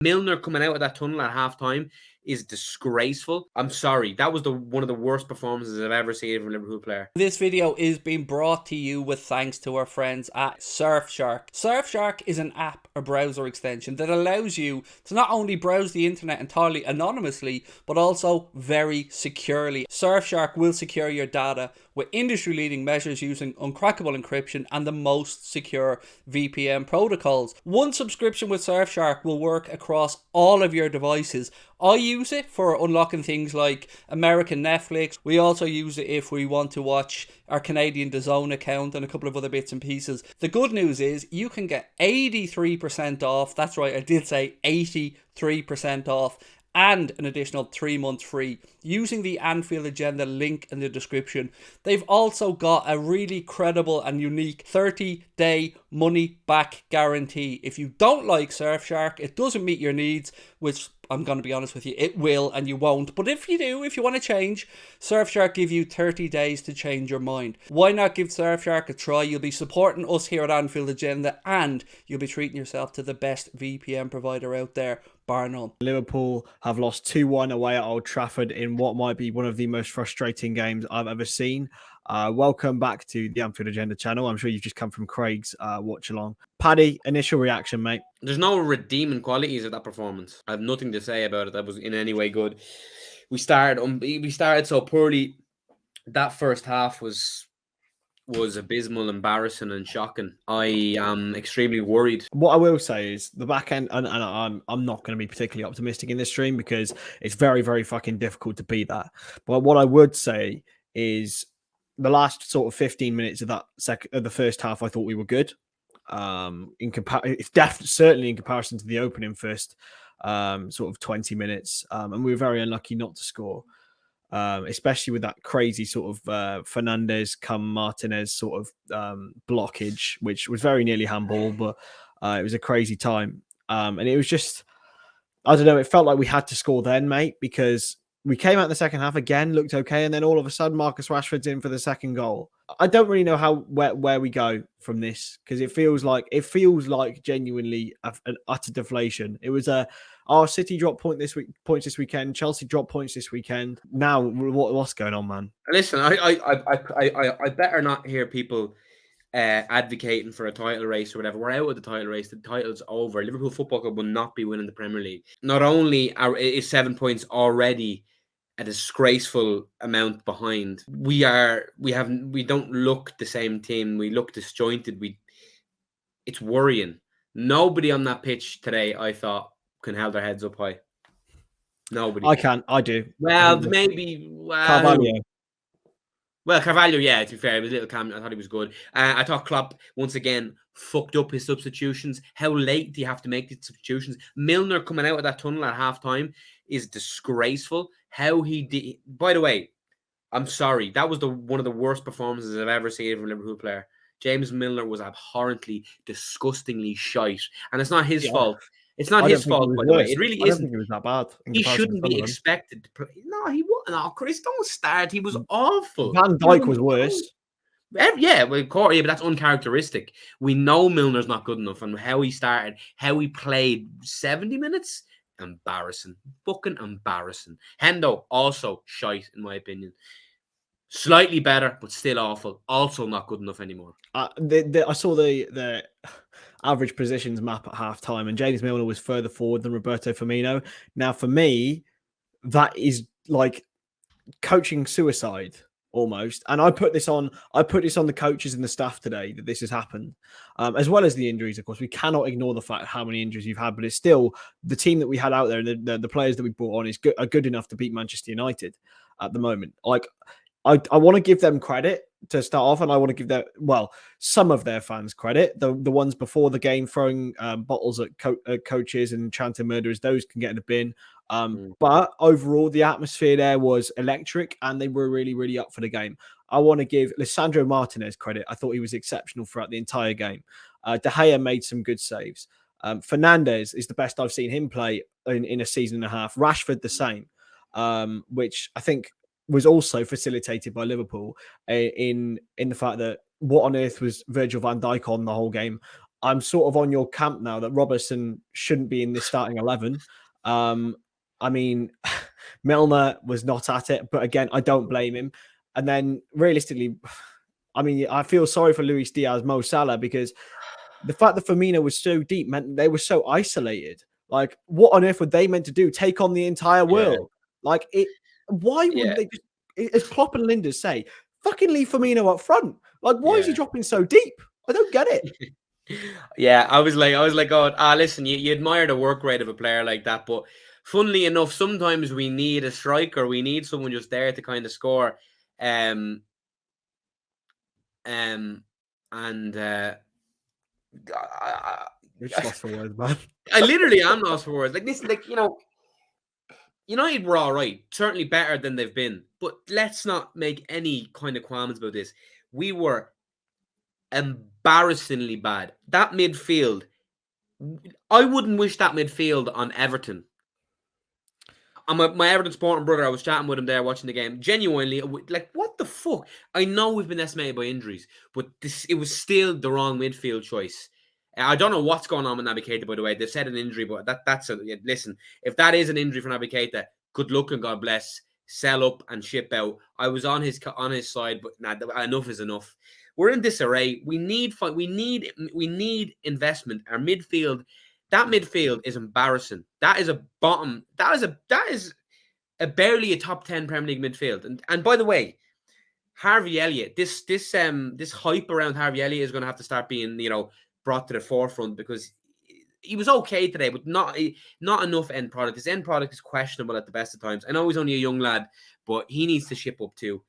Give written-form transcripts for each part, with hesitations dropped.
Milner coming out of that tunnel at half-time is disgraceful. I'm sorry. That was one of the worst performances I've ever seen from a Liverpool player. This video is being brought to you with thanks to our friends at Surfshark. Surfshark is an app or browser extension that allows you to not only browse the internet entirely anonymously, but also very securely. Surfshark will secure your data with industry-leading measures using uncrackable encryption and the most secure VPN protocols. One subscription with Surfshark will work across all of your devices. I use it for unlocking things like American Netflix. We also use it if we want to watch our Canadian DAZN account and a couple of other bits and pieces. The good news is you can get 83% off. That's right, I did say 83% off. And an additional 3 months free using the Anfield Agenda link in the description. They've also got a really credible and unique 30-day money-back guarantee. If you don't like Surfshark, it doesn't meet your needs, which I'm going to be honest with you, it will and you won't. But if you do, if you want to change, Surfshark give you 30 days to change your mind. Why not give Surfshark a try? You'll be supporting us here at Anfield Agenda and you'll be treating yourself to the best VPN provider out there, bar none. Liverpool have lost 2-1 away at Old Trafford in what might be one of the most frustrating games I've ever seen. Welcome back to the Anfield Agenda channel. I'm sure you've just come from Craig's watch along. Paddy, initial reaction, mate? There's no redeeming qualities of that performance. I have nothing to say about it that was in any way good. We started so poorly. That first half was abysmal, embarrassing, and shocking. I am extremely worried. What I will say is the back end, and I'm not going to be particularly optimistic in this stream because it's very, very fucking difficult to beat that. But what I would say is the last sort of 15 minutes of the first half, I thought we were good. Certainly in comparison to the opening first sort of 20 minutes, and we were very unlucky not to score. Especially with that crazy sort of Fernandez come Martinez sort of blockage, which was very nearly handball, but it was a crazy time. And it was just, I don't know, it felt like we had to score then, mate, because we came out in the second half again, looked okay, and then all of a sudden Marcus Rashford's in for the second goal. I don't really know where we go from this because it feels like genuinely an utter deflation. It was our City dropped points this weekend. Chelsea dropped points this weekend. Now, what's going on, man? Listen, I better not hear people advocating for a title race or whatever. We're out of the title race. The title's over. Liverpool Football Club will not be winning the Premier League. Not only is 7 points already a disgraceful amount behind, we don't look the same team. We look disjointed. It's worrying. Nobody on that pitch today, I thought, can hold their heads up high. Nobody. I do. Well, maybe Carvalho. Well, Carvalho, yeah, to be fair, it was a little calm. I thought he was good. I thought Klopp, once again, fucked up his substitutions. How late do you have to make the substitutions? Milner coming out of that tunnel at half-time is disgraceful. How he did... By the way, I'm sorry. That was one of the worst performances I've ever seen from a Liverpool player. James Milner was abhorrently, disgusitly shite. And it's not his fault. It's not his fault, by the way. It really isn't. I don't think it was that bad. He shouldn't be expected to play. No, he wouldn't. No, Chris, don't start. He was awful. Van Dijk was worse. Yeah, well, but that's uncharacteristic. We know Milner's not good enough, and how he started, how he played 70 minutes, embarrassing. Fucking embarrassing. Hendo, also shite, in my opinion. Slightly better, but still awful. Also not good enough anymore. I saw the average positions map at halftime, and James Milner was further forward than Roberto Firmino. Now, for me, that is like coaching suicide almost. And I put this on the coaches and the staff today that this has happened, as well as the injuries. Of course, we cannot ignore the fact how many injuries you've had, but it's still the team that we had out there. The players that we brought on are good enough to beat Manchester United at the moment. Like, I want to give them credit to start off, and I want to give some of their fans credit. The ones before the game throwing bottles at coaches and chanting murderers, those can get in the bin. But overall, the atmosphere there was electric, and they were really, really up for the game. I want to give Lisandro Martinez credit. I thought he was exceptional throughout the entire game. De Gea made some good saves. Fernandez is the best I've seen him play in a season and a half. Rashford the same, which I think was also facilitated by Liverpool in the fact that what on earth was Virgil van Dijk on the whole game? I'm sort of on your camp now that Robertson shouldn't be in this starting 11. I mean, Milner was not at it, but again, I don't blame him. And then realistically, I mean, I feel sorry for Luis Diaz, Mo Salah, because the fact that Firmino was so deep meant they were so isolated. Like, what on earth were they meant to do? Take on the entire Yeah. world? Like, why wouldn't they just, as Klopp and Linda say, fucking leave Firmino up front? Like, why is he dropping so deep? I don't get it. Yeah, I was like, oh, listen, you admire the work rate of a player like that, but funnily enough, sometimes we need a striker, we need someone just there to kind of score, and You're just lost for words, man. I literally am lost for words. Like this, like United were all right, certainly better than they've been, but let's not make any kind of qualms about this. We were embarrassingly bad. That midfield, I wouldn't wish that midfield on Everton. My Everton supporting brother, I was chatting with him there watching the game. Genuinely, like, what the fuck? I know we've been decimated by injuries, but it was still the wrong midfield choice. I don't know what's going on with Naby Keita, by the way. They said an injury, but listen, if that is an injury for Naby Keita, good luck and God bless. Sell up and ship out. I was on his side, but enough is enough. We're in disarray. We need investment. Our midfield. That midfield is embarrassing. That is a bottom. That is a barely a top 10 Premier League midfield. And by the way, Harvey Elliott, this hype around Harvey Elliott is going to have to start being, brought to the forefront, because he was okay today, but not enough end product. His end product is questionable at the best of times. I know he's only a young lad, but he needs to ship up too.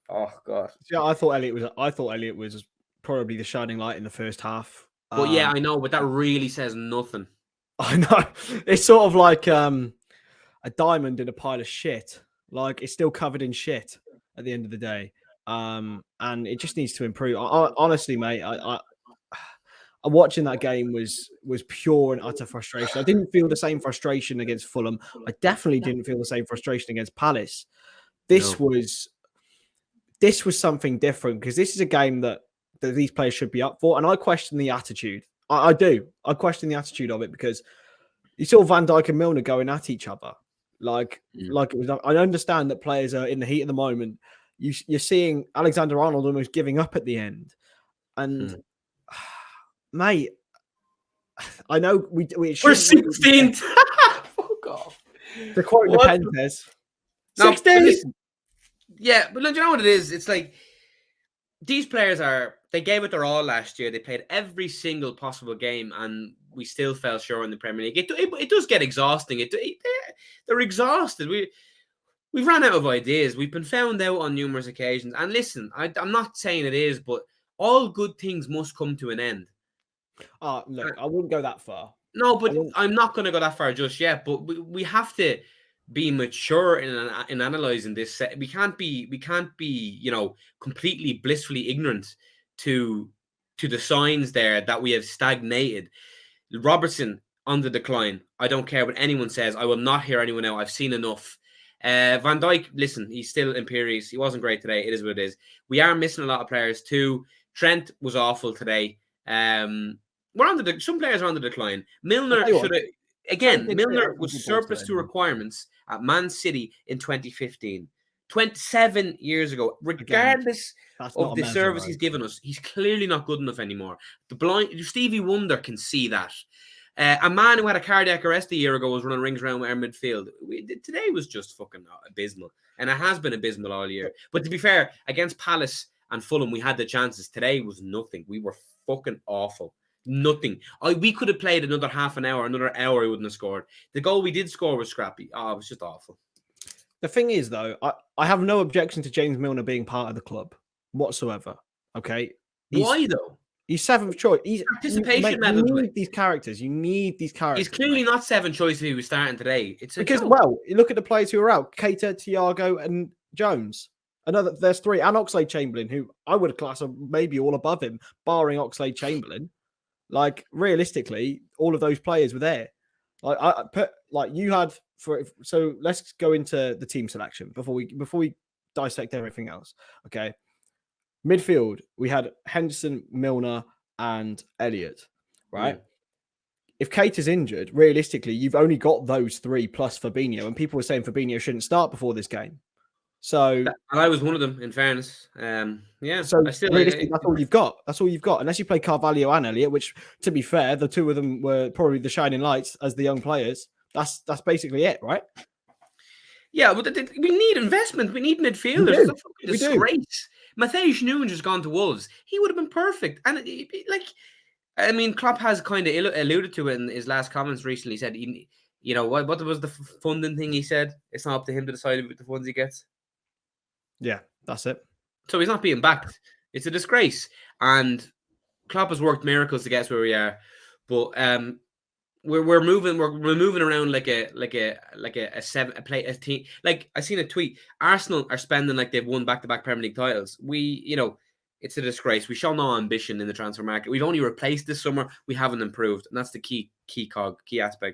Oh God. Yeah, I thought Elliott was probably the shining light in the first half. But yeah, I know, but that really says nothing. I know. It's sort of like a diamond in a pile of shit. Like, it's still covered in shit at the end of the day. And it just needs to improve. Honestly, mate, I watching that game was pure and utter frustration. I didn't feel the same frustration against Fulham. I definitely didn't feel the same frustration against Palace. This was something different, because this is a game that these players should be up for. And I question the attitude. I do. I question the attitude of it, because you saw Van Dijk and Milner going at each other. Like it was. I understand that players are in the heat of the moment. You're seeing Alexander-Arnold almost giving up at the end. And mate, I know we're 16th. Fuck off. To quote Nepenthes, 16. Yeah, but look, you know what it is? It's like these players they gave it their all last year. They played every single possible game, and we still fell short in the Premier League. It does get exhausting. They're exhausted. We ran out of ideas. We've been found out on numerous occasions. And listen, I'm not saying it is, but all good things must come to an end. Look, I wouldn't go that far. No, but I'm not going to go that far just yet. But we have to be mature in analyzing this. We can't be completely blissfully ignorant to the signs there that we have stagnated. Robertson on the decline. I don't care what anyone says. I will not hear anyone out. I've seen enough. Van Dijk, listen, he's still imperious. He wasn't great today. It is what it is. We are missing a lot of players too. Trent was awful today. Some players are on the decline. Milner should have. Again, Milner was surplus to requirements at Man City in 2015. 27 years ago. Regardless of the service he's given us, he's clearly not good enough anymore. Stevie Wonder can see that. A man who had a cardiac arrest a year ago was running rings around our midfield. Today was just fucking abysmal. And it has been abysmal all year. But to be fair, against Palace and Fulham, we had the chances. Today was nothing. We were fucking awful. Nothing. We could have played another half an hour, another hour, we wouldn't have scored. The goal we did score was scrappy. Oh, it was just awful. The thing is, though, I have no objection to James Milner being part of the club whatsoever. Okay. Why, though? He's seventh choice. He's participation you need these characters. You need these characters. He's clearly not seventh choice if he was starting today. You look at the players who are out: Keita, Thiago, and Jones. There's three, and Oxlade-Chamberlain, who I would class maybe all above him, barring Oxlade-Chamberlain. Like, realistically, all of those players were there. So let's go into the team selection before we dissect everything else. Okay. Midfield, we had Henderson, Milner, and Elliott, right? Mm. If Kate is injured, realistically, you've only got those three plus Fabinho, and people were saying Fabinho shouldn't start before this game. So, And I was one of them, in fairness. Yeah, I still. realistically, that's all you've got. That's all you've got, unless you play Carvalho and Elliott, which, to be fair, the two of them were probably the shining lights as the young players. That's basically it, right? Yeah, but we need investment. We need midfielders. We It's do. a fucking We do. disgrace. Matthäus Nunes has gone to Wolves. He would have been perfect. And I mean, Klopp has kind of alluded to it in his last comments recently. He said, you know, what was the funding thing he said? It's not up to him to decide with the funds he gets. Yeah, that's it. So he's not being backed. It's a disgrace. And Klopp has worked miracles to get us where we are. But we're moving around like a team. Like, I seen a tweet. Arsenal are spending like they've won back-to-back Premier League titles. It's a disgrace. We show no ambition in the transfer market. We've only replaced this summer. We haven't improved, and that's the key aspect.